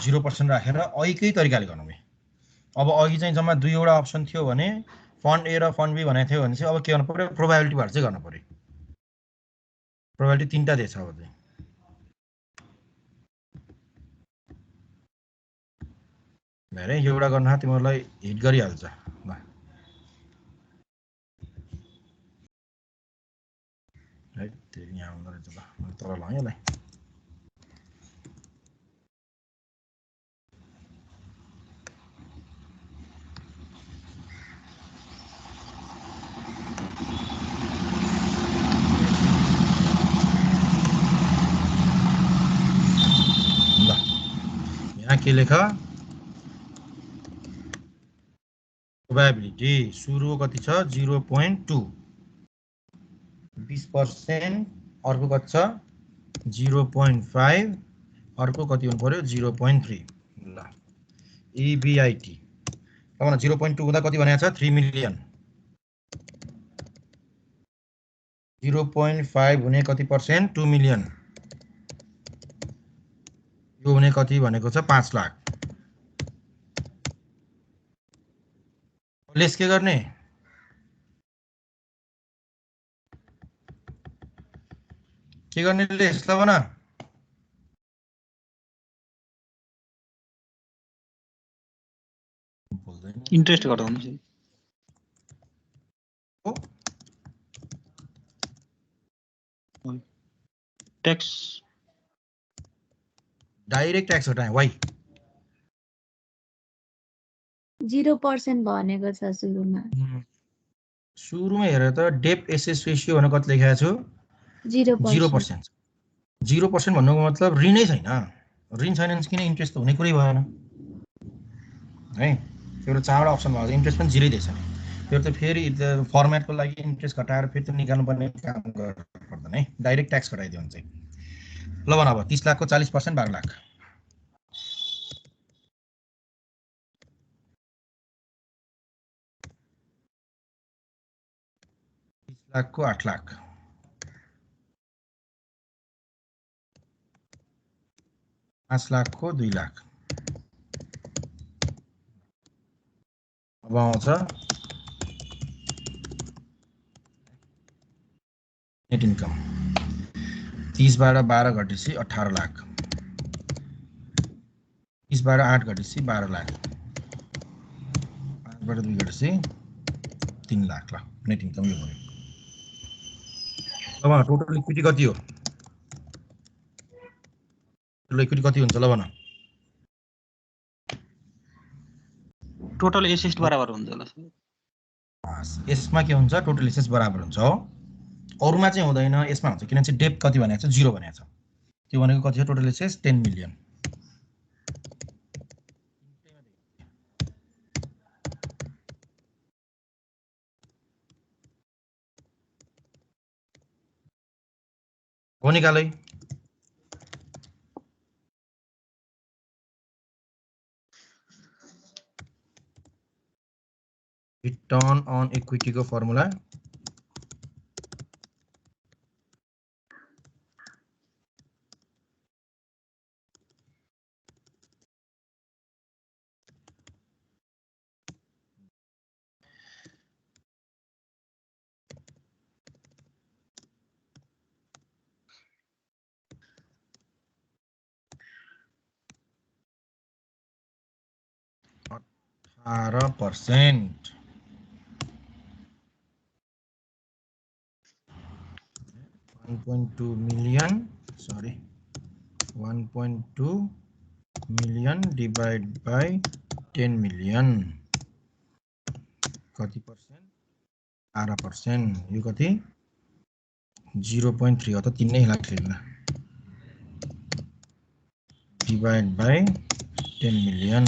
0% राखेर अहिकै तरिकाले गरौँ अब अघि चाहिँ जम्मा दुईवटा अप्सन थियो भने फन्ड ए र फन्ड बी भनेको थियो भने चाहिँ अब के गर्नु पर्यो प्रोबेबिलिटी भएर चाहिँ गर्नु पर्यो प्रोबेबिलिटी तीनटा दिएछ अब चाहिँ हेरे एउटा गर्न तिमीहरुलाई हिट गरिहाल्छ ल है त्यही यहाँ आउँदै रहेछ ल म तल लगाएँ यसलाई के लेख प्रोबेबिलिटी सुरु कति छ 0.2 20% अर्को कति छ 0.5 अर्को कति हुनु पर्यो 0.3 ल EBIT अब 0.2 हुँदा कति भनेको छ 3 मिलियन 0.5 हुने कति पर्सेन्ट 2 मिलियन यो हुने कति भनेको छ 5 लाख लेस के गर्ने लेस त भन इन्ट्रेस्ट घटाउनु ट्याक्स डाइरेक्ट ट्याक्स हटाए वाइ 0% भनेको छ सुरुमा सुरुमा हेरेर त डेप एसेस रेशियो भनेर कति लेखेको छु 0%. 0% भन्नुको मतलब ऋणै छैन. ऋण छैन भने किन इन्ट्रेस्ट त हुने कुरै भएन है. त्यो चारवटा अप्सन भएको छ, इन्ट्रेस्ट पनि 0 दिएछ नि. त्यो त फेरि फर्मेटको लागि इन्ट्रेस्ट घटाएर फेरि त निकाल्नु पर्ने काम गर्नु पर्दैन है. डाइरेक्ट ट्याक्स घटाइदियो भने चाहिँ. ल भन अब 30 लाखको 40% 12 लाख. 30 लाखको 8 लाख. 5 लाखको 2 लाख. अब आउँछ नेट इन्कम. 30 बाट 12 घटेपछि 18 लाख. 30 बाट 8 घटेपछि 12 लाख. 5 बाट 2 घटेपछि 3 लाख. ल नेट इन्कम यो भयो. अब टोटल इक्विटी कति हो? टोटल इक्विटी कति हुन्छ ल भन. टोटल एसेट बराबर हुन्छ होला सर. यसमा के हुन्छ? टोटल एसेट्स बराबर हुन्छ हो. अरुमा चाहिँ हुँदैन, यसमा हुन्छ. किनभने चाहिँ डेप कति भनेको छ? 0 भनेको छ. त्यो भनेको कति हो? Total assets 10 million. हो निकालै. रिटर्न अन इक्विटी को formula %. 1.2 million, sorry, 1.2 million divided by 10 million. कति पर्सेंट? 12%. यो कति? 0.3 हो त 3 नै लाख थिएन. डिवाइड बाई 10 मिलियन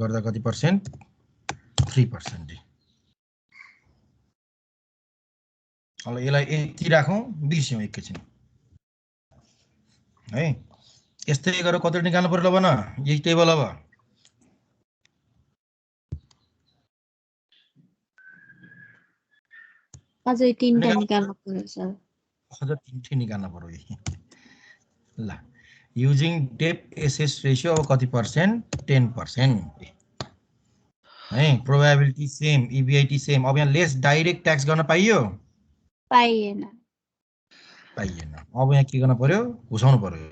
गर्दा कति पर्सेंट? 3%. अब यसलाई यति राखौं, बिर्स्यौं एकैछिन है. यस्तै गरेर कति निकाल्नु पर्यो ल भन. यही टेबल अब अझै 3टा निकाल्नु पर्यो सर. अझ 3 निकाल्नु पर्यो यही. ल युजिङ डेप एसेस रेशियो अब कति पर्सेंट? 10% है. Probability same, EBIT same. अब यहाँ लेस डाइरेक्ट ट्याक्स गर्न पाइयो? पाइएन. पाइएन. अब यहाँ के गर्न पर्यो? घुसाउनु पर्यो.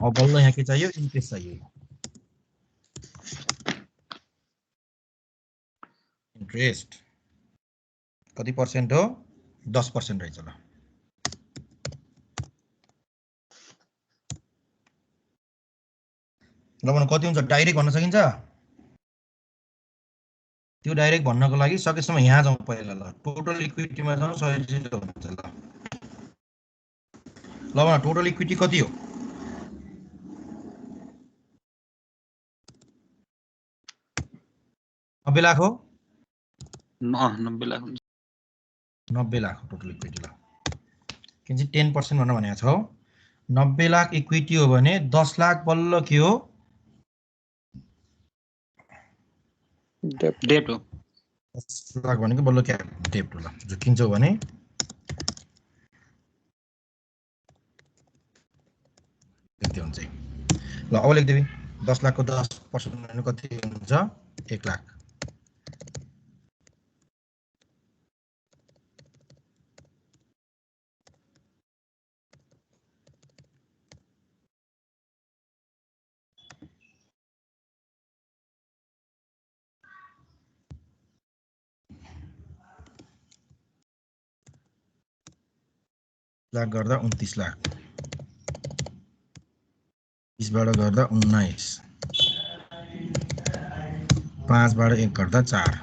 अब बल्ल यहाँ के चाहियो? इन्ट्रेस्ट चाहियो. इन्ट्रेस्ट कति पर्सेंट हो? 10% रहेछ. ल भन कति हुन्छ? डाइरेक्ट भन्न सकिन्छ? त्यो डाइरेक्ट भन्नको लागि सकेसम्म यहाँ जाउँ पहिला. ल टोटल इक्विटीमा जाउँ. सजिलो हुन्छ. ल भन टोटल इक्विटी कति हो? 90 लाख हो. 90 लाख हुन्छ. 90 लाख टोटल इक्विटी. ल किन चाहिँ 10% भनेर भनेको छ हो. 90 लाख इक्विटी हो भने 10 लाख बल्ल के हो? डेट हो. 10 लाख भनेको बल्ल क्या? डेप्ट हो. ल झुकिन्छौ भने त्यति हुन्छ. ल अब लेख्दै 10 लाखको 10% भनेको कति हुन्छ? 1 लाख. लाख गर्दा 29 लाख. बाट गर्दा 19 5 बाट 1 गर्दा 4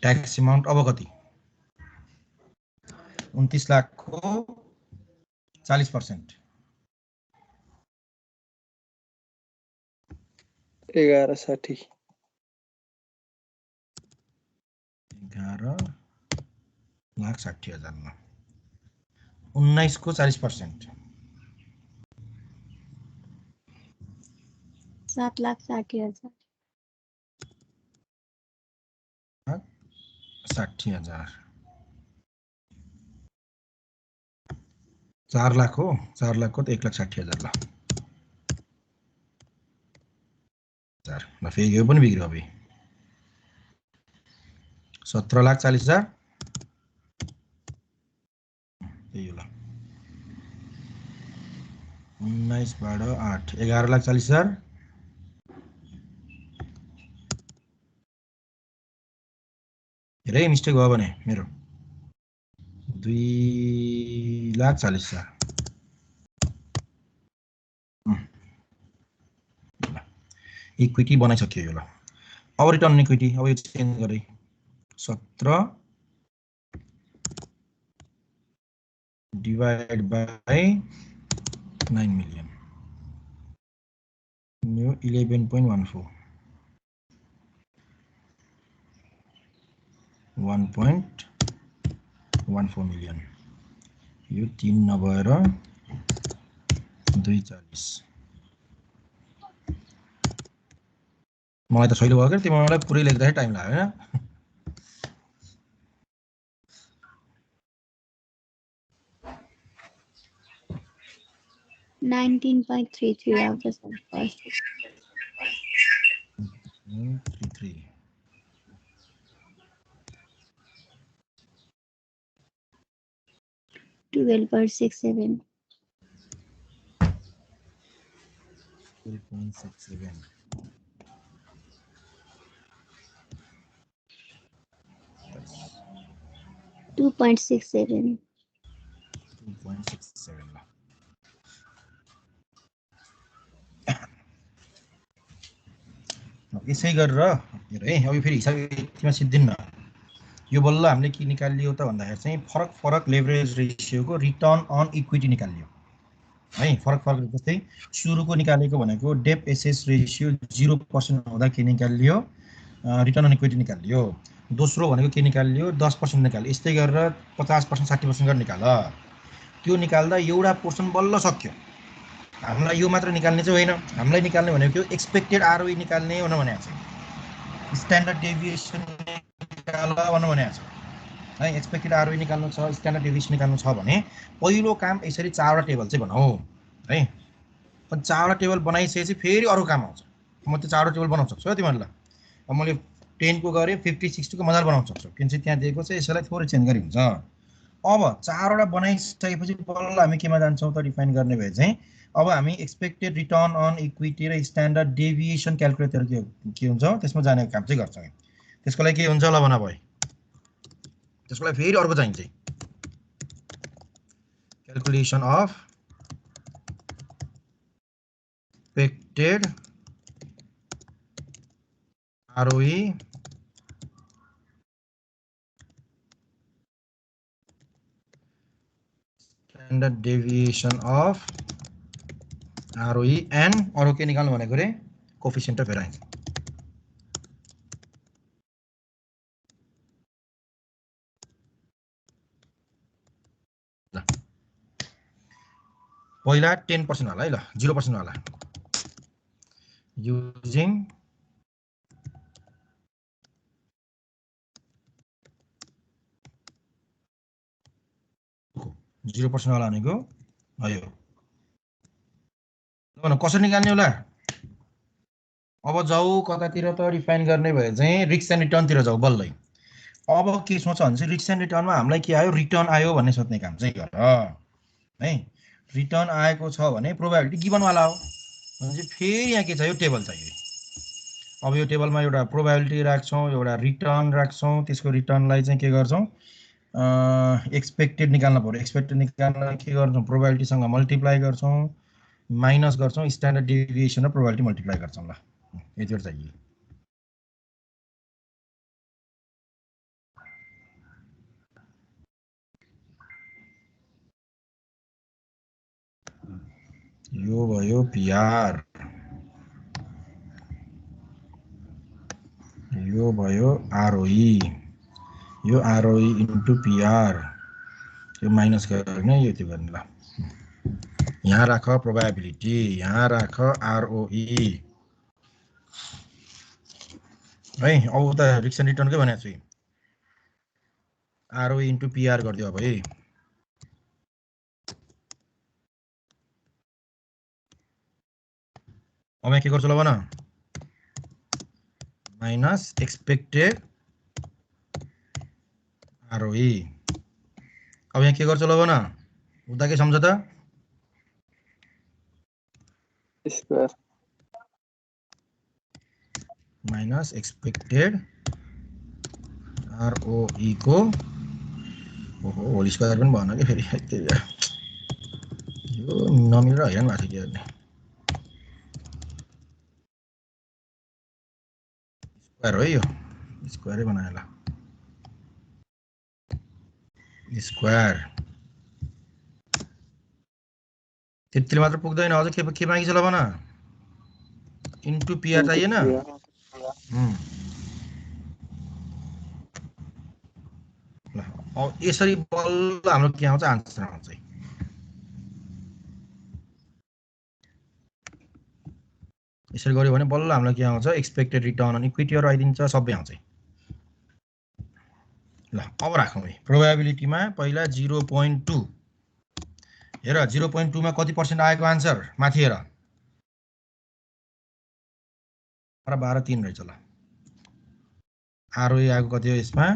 ट्याक्स अमाउन्ट अब कति 29 लाखको 40% 1160 11,60,000 मा 19 को 40% 7,60,000 60,000 4 लाख हो 4 लाख को तो 1,60,000 ला ल फेरि यो पनि बिग्रियो अबे 17,40,000 त्यही हो ल 19 बाट 8 11,40,000 धेरै मिस्टेक भयो भने मेरो 2,40,000 इक्विटी बनाइसक्यो यो ल अब रिटर्न इक्विटी अब यो चेन्ज गरे 17 डिवाइड बाइ 9 मिलियन यो 11.14 1.14 मिलियन यो 3 नभएर 240 मलाई त सहिलो भयो के तिमीलाई पुरै लेख्दा टाइम लाग्यो हैन 19.33 आउँछ सर फर्स्ट 33 12.67 12.67 2.67 2.67 यसै गरेर हेर है अब फेरि हिसाब यतिमा सिद्धिन्न यो बल्ल हामीले के निकालियो त भन्दाखेरि चाहिँ फरक लेभरेज रेशियोको रिटर्न अन इक्विटी निकालियो है फरक जस्तै सुरुको निकालेको भनेको डेप एसेस रेशियो 0% हुँदा के निकालियो रिटर्न अन इक्विटी निकालियो दोस्रो भनेको के निकालियो 10% निकाल्यो यस्तै गरेर 50% 60% गरेर निकाल त्यो निकाल्दा एउटा पोर्सन बल्ल सक्यो हामीलाई यो मात्र निकाल्ने चाहिँ होइन हामीलाई निकाल्ने भनेको एक्सपेक्टेड आरओई निकाल्ने हो भनेको छ स्ट्यान्डर्ड डेभिएसन निकाल भनेको छ है एक्सपेक्टेड आरओई निकाल्नु छ स्ट्यान्डर्ड डेभिएसन निकाल्नु छ भने पहिलो काम यसरी चारवटा टेबल चाहिँ बनाऊ है अनि चारवटा टेबल बनाइसकेपछि फेरि अरु काम आउँछ म त्यो चारवटा टेबल बनाउन सक्छु तिमीहरुलाई अब मैले 10 को गरे 50 60 को मजाले बनाउन सक्छु किनकि त्यहाँ दिएको छ यसैलाई थोरै चेन्ज गरि हुन्छ अब चारवटा बनाइसकेपछि बल्ल हामी केमा जान्छौं त डिफाइन गर्ने भए चाहिँ अब हामी एक्सपेक्टेड रिटर्न अन इक्विटी र स्ट्यान्डर्ड डेभिएसन क्याल्कुलेटर के हुन्छ त्यसमा जाने काम चाहिँ गर्छौं त्यसको लागि के हुन्छ ल भन भए त्यसको लागि फेरि अर्को चाहिन्छ calculation of expected ROE standard deviation of ROE and अरु के निकाल्नु भनेको रे कोएफिसिएन्ट अफ भेरिएन्स पहिला 10% होला है ल 0% होला using Zero percent वाला भनेको भयो ल कसरी निकाल्ने होला अब जाऊ कतातिर त रिफाइन गर्ने भए चाहिँ रिस्क एन्ड रिटर्न तिर जाऊ बल्लै अब के सोच भन्छ रिस्क एन्ड रिटर्नमा हामीलाई के आयो रिटर्न आयो भन्ने सोच्ने काम चाहिँ गर है रिटर्न आएको छ भने प्रोबेबिलिटी गिवन वाला हो भने फेरि यहाँ के चाहियो टेबल चाहियो अब यो टेबलमा एउटा प्रोबेबिलिटी राख्छौं एउटा रिटर्न राख्छौं त्यसको रिटर्नलाई चाहिँ के गर्छौं एक्सपेक्टेड निकाल्न पर्यो एक्सपेक्टेड निकाल्न के गर्छौं प्रोबेबिलिटीसँग मल्टिप्लाई गर्छौं माइनस गर्छौं स्ट्यान्डर्ड डेभिएसन र प्रोबेबिलिटी मल्टिप्लाई गर्छौं ल यतिवटा चाहिए यो भयो पीआर यो भयो आरओई यो आरओई इन्टु पीआर यो माइनस गर्ने यो त्यो गर्ने ल यहाँ राख प्रोबेबिलिटी यहाँ राख आरओई है अब त रिक्सन रिटर्नकै भनेको छु आरओई इन्टु पीआर गरिदियो अब है अब यहाँ के गर्छु ल भन माइनस एक्सपेक्टेड आरओई अब यहाँ के गर्छु ल भन उता के सम्झ त स्क्वायर माइनस एक्सपेक्टेड आरओई को ओहो होल स्क्वायर पनि भन के फेरि यो नमिलेर हैरान भएको थियो के स्क्वायर हो यो स्क्वायरै बनायो ल स्क्वायर त्यतिले मात्र पुग्दैन अझ के मागिछ ल भन इन्टु पीआर चाहिएन ल अब यसरी बल्ल हाम्रो के आउँछ आन्सर आउँछ यसरी गर्यो भने बल्ल हामीलाई के आउँछ एक्सपेक्टेड रिटर्न अन इक्विटी आइदिन्छ सबै आउँछ ल अब राखौँ है प्रोबेबिलिटीमा पहिला 0.2 हेर 0.2 मा कति पर्सेन्ट आएको आन्सर माथि हेर 12.3 रहेछ ल आरओई आएको कति हो यसमा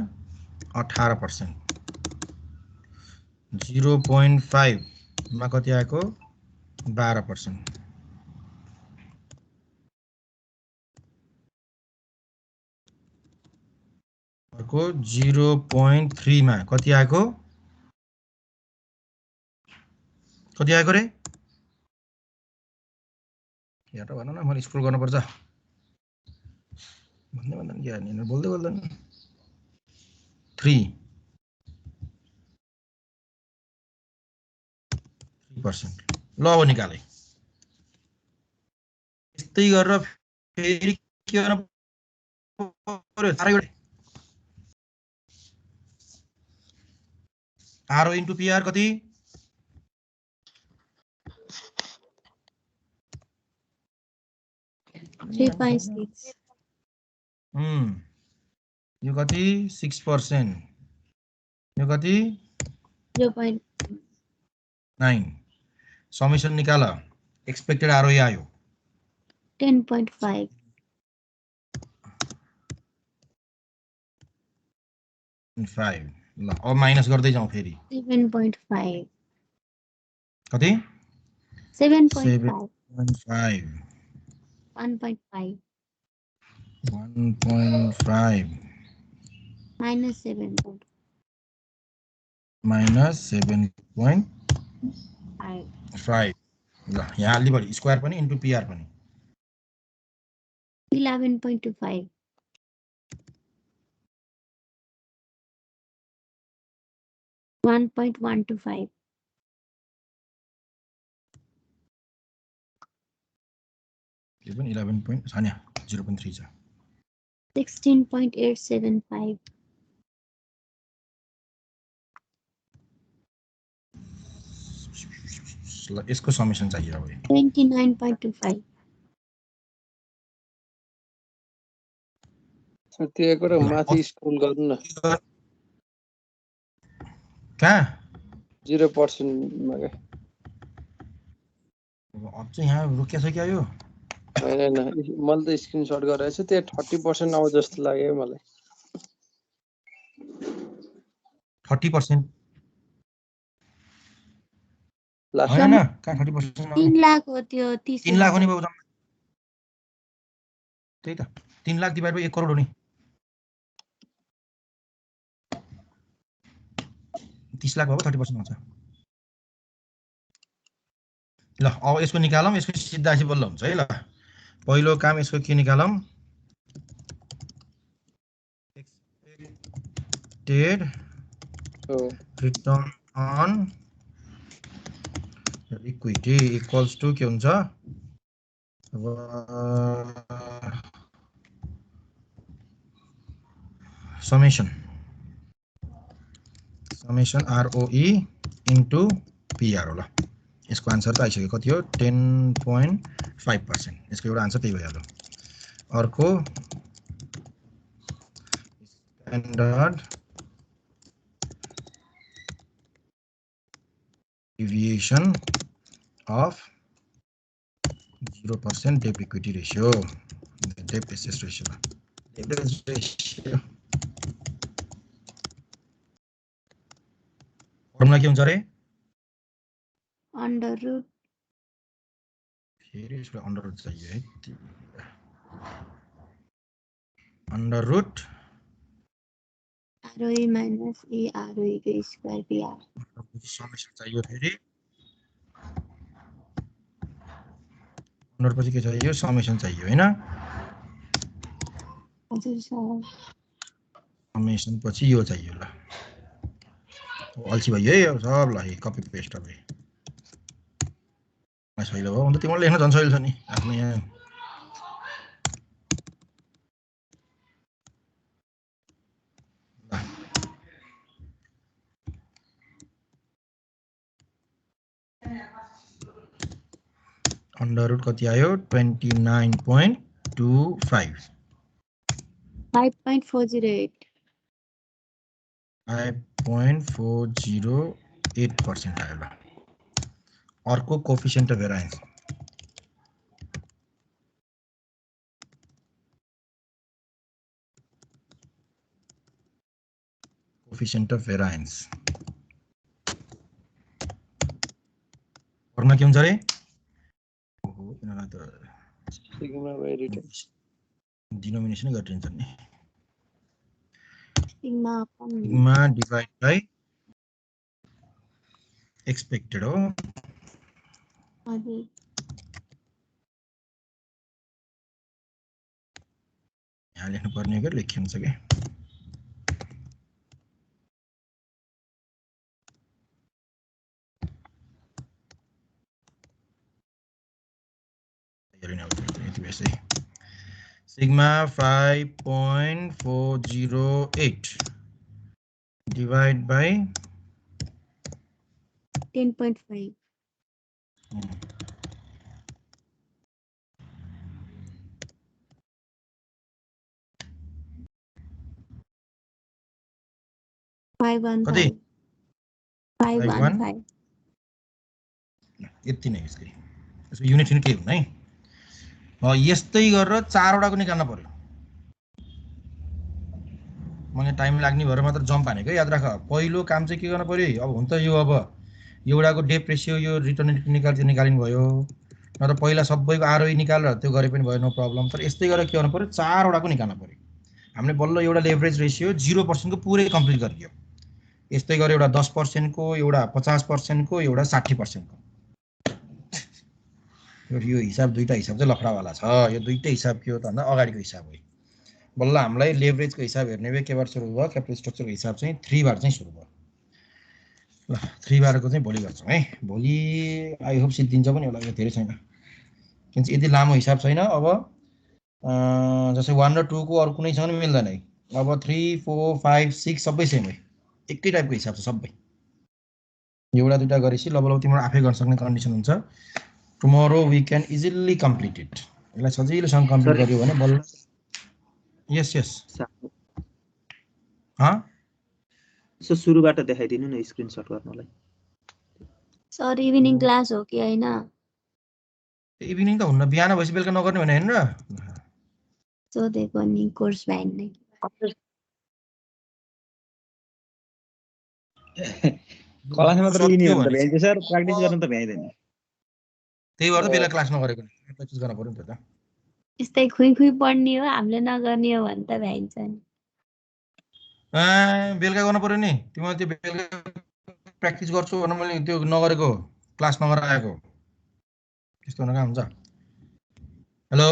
18% 0.5 मा कति आएको 12% अर्को 0.3 मा कति आएको रे हेर भन न मैले स्क्रोल गर्नुपर्छ भन्दैन के हाल्ने बोल्दै बोल्दैन 3% ल अब निकाले यस्तै गरेर फेरि के गर्न पर्यो आरओ इन्टु पीआर कति 3.6 यो कति 6% यो कति 0.9 समेसन निकाल एक्सपेक्टेड आरओई आयो 10.5 ल अब माइनस गर्दै जाउँ फेरि 7.5 कति 7.5 1.5 1.5 minus 7.5 ल यहाँ अलि बढी स्क्वायर पनि इन्टु पीआर पनि 11.25 1.125 यो पनि 11 point छैन 0.3 छ 16.875 ल यसको समेसन चाहियो अब 29.25 त्यो माथि स्क्रोल गर्नु न कहाँ 0% मा के अब चाहिँ यहाँ रोकिया छ क्या यो हैन मैले त स्क्रिनशट गरेको छु त्यो 30% आउ जस्तो लाग्यो मलाई 30% लास्ट हैन कहाँ 30% 3 लाख हो त्यो 30 3 लाख हो नि बाबु त्यही त 3 लाख डिभाइड बाइ 1 करोड हो नि 30 लाख भयो 30% हुन्छ ल अब यसको निकालौं यसको सिधा बल्ल हुन्छ है ल पहिलो काम यसको के निकालौं expected return on equity equals to के हुन्छ summation ROE into PR होला यसको आन्सर त आइसक्यो कति हो 10.5% यसको एउटा आन्सर त्यही भइहाल्यो अर्को standard deviation of 0% debt equity ratio debt assets ratio leverage ratio formula के हुन्छ रे अंडर रूट फेरि यसको अन्डर रुट चाहियो है under root ROE minus E ROE को स्क्वायर PR समेसन चाहियो फेरि अन्डर पछि के चाहियो समेसन चाहियो हैन हजुर सर समेसन पछि यो चाहियो ल अल्छी भयो है सब ल कपी पेस्ट अब सहिलो हो अन्त तिमीले लेख्न झन् सहिलो छ नि आफ्नो यहाँ अन्डर रुट कति आयो 29.25 5.408 5.408% आयो ल अर्को coefficient of variance coefficient of variance formula के हुन्छ रे सिग्मा बाइ रिटर्न डिनोमिनेसन गरिन्छ नि सिग्मा डिभाइड बाइ एक्सपेक्टेड हो हजुर यहाँ लेख्नु पर्ने हो लेखिन्छ के sigma 5.408 divide by 10.5 515 515 यति नै यसको युनिट के हुन् है यस्तै गरेर चारवटाको निकाल्न पर्यो मैले टाइम लाग्ने भएर मात्र जम्प हानेको याद राख पहिलो काम चाहिँ के गर्न पर्यो अब हुन्छ यो अब एउटाको डेट रेशियो यो रिटर्न निकालिनु भयो नत्र पहिला सबैको आरओई निकालेर त्यो गरे पनि भयो नो प्रब्लम तर यस्तै गरेर के गर्नु पर्यो चारवटाको निकाल्न पर्यो हामीले बल्ल एउटा लेभरेज रेशियो 0% को पुरै कम्प्लिट गरिदियो यस्तै गरे एउटा 10% को एउटा 50% को एउटा 60% को यो हिसाब दुईटा हिसाब चाहिँ लफडावाला छ यो दुईटै हिसाब के हो त भन्दा अगाडिको हिसाब हो बल्ल हामीलाई लेभरेजको हिसाब हेर्ने भए केबाट सुरु भयो क्यापिटल स्ट्रक्चरको हिसाब चाहिँ 3 बार चाहिँ सुरु भयो ल 3 बारको चाहिँ भोलि गर्छौँ है भोलि आई होप सिद्धिन्छ पनि होला यो धेरै छैन किनकि यति लामो हिसाब छैन अब जस्तै 1 र 2 को अरु कुनैसँग मिल्दैन है अब 3 4 5 6 सबै सेम है एकै टाइपको हिसाब छ सबै एउटा दुईटा गरेपछि ल तिम्रो आफै गर्न सक्ने कन्डिसन हुन्छ tomorrow we can easily complete it यसलाई सजिलोसँग कम्प्लिट गर्यो भने बल्ल यस सो सुरुबाट देखाइदिनु न स्क्रिनशट गर्नलाई सर इभिनिङ क्लास हो कि हैन इभिनिङ त हुन्न बिहान भएपछि बेलुका नगर्ने भने हैन र सोधेको नि कोर्स भ्याइन नै क्लास मात्र लिने हो भने त भ्याइन्छ सर प्र्याक्टिस गर्न त भ्याइदैन त्यही भएर त बेला क्लास नगरेको नि प्र्याक्टिस गर्न पर्यो नि त यस्तै खुइ पढ्ने हो हामीले नगर्ने हो भने त भ्याइन्छ नि बेलुका गर्न पर्यो नि तिमीले त्यो बेलुका प्र्याक्टिस गर्छु भनेर मैले त्यो नगरेको क्लास नगरेर आएको त्यस्तो हुन कहाँ हुन्छ हेलो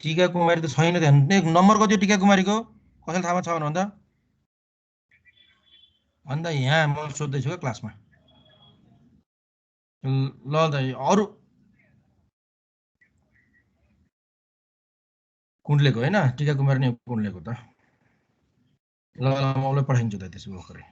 टिका कुमारी त छैन ध्यान नम्बर कति हो टिका कुमारीको कसैले थाहा छ भन्नु अन्त यहाँ म सोध्दैछु क्या क्लासमा ल त अरू कुण्डलेको होइन टिका कुमारी नै कुण्डलेको त ल म उसलाई पठाइदिन्छु त त्यसो भर्खरै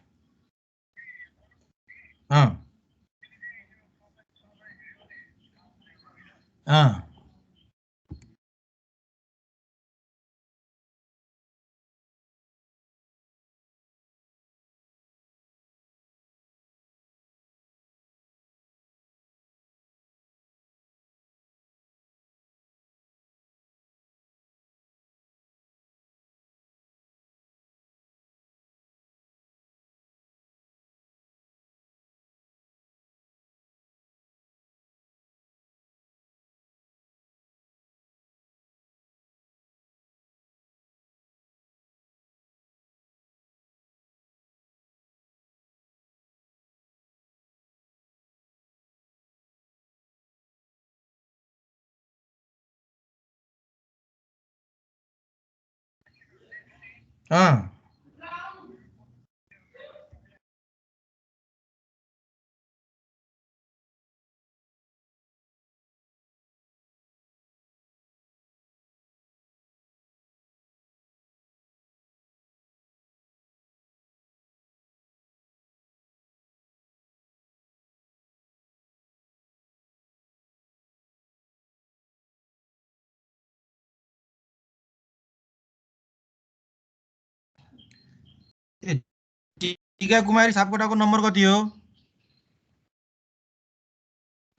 टिका कुमारी सापकोटाको नम्बर कति हो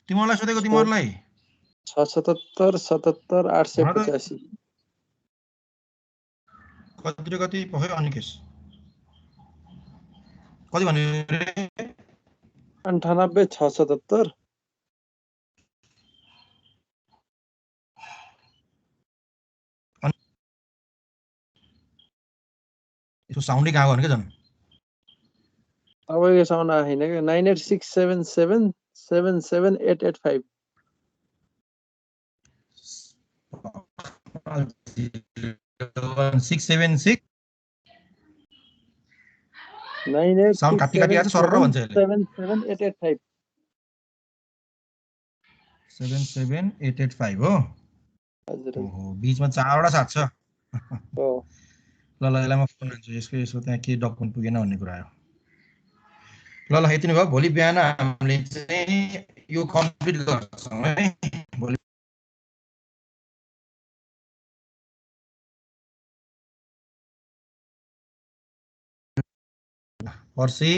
तिमीलाई सोधेको तिमीहरूलाई 677 77 885 कति र कति भयो अनिकेश कति भन्यो रे 98 677 यसको साउन्डै कहाँ गर्नु के जन तपाईँको साउन्ड आएन क्या 98677 77885 676 साउन्ड काटी काटी आछ सरर भन्छ यसले 77885 77885 हो हजुर ओहो बीचमा 4 वटा साथ छ हो ल यसलाई म फोन गर्छु यसको त्यहाँ के डकुमेन्ट पुगेन भन्ने कुरा आयो ल यति नै भयो भोलि बिहान हामीले चाहिँ यो कम्प्लिट गर्छौँ है भोलि पर्सि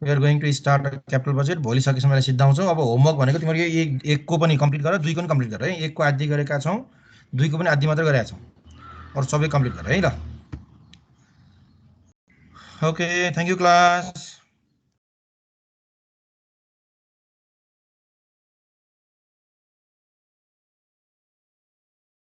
we are going to start capital budget भोलि सकेसम्म यसलाई सिद्धाउँछौँ अब होमवर्क भनेको तिमीहरू यो एकको पनि कम्प्लिट गर दुईको पनि कम्प्लिट गर है एकको आधी गरेका छौँ दुईको पनि आधी मात्रै गरेका छौँ अरू सबै कम्प्लिट गर है ल ओके थ्याङ्क यू क्लास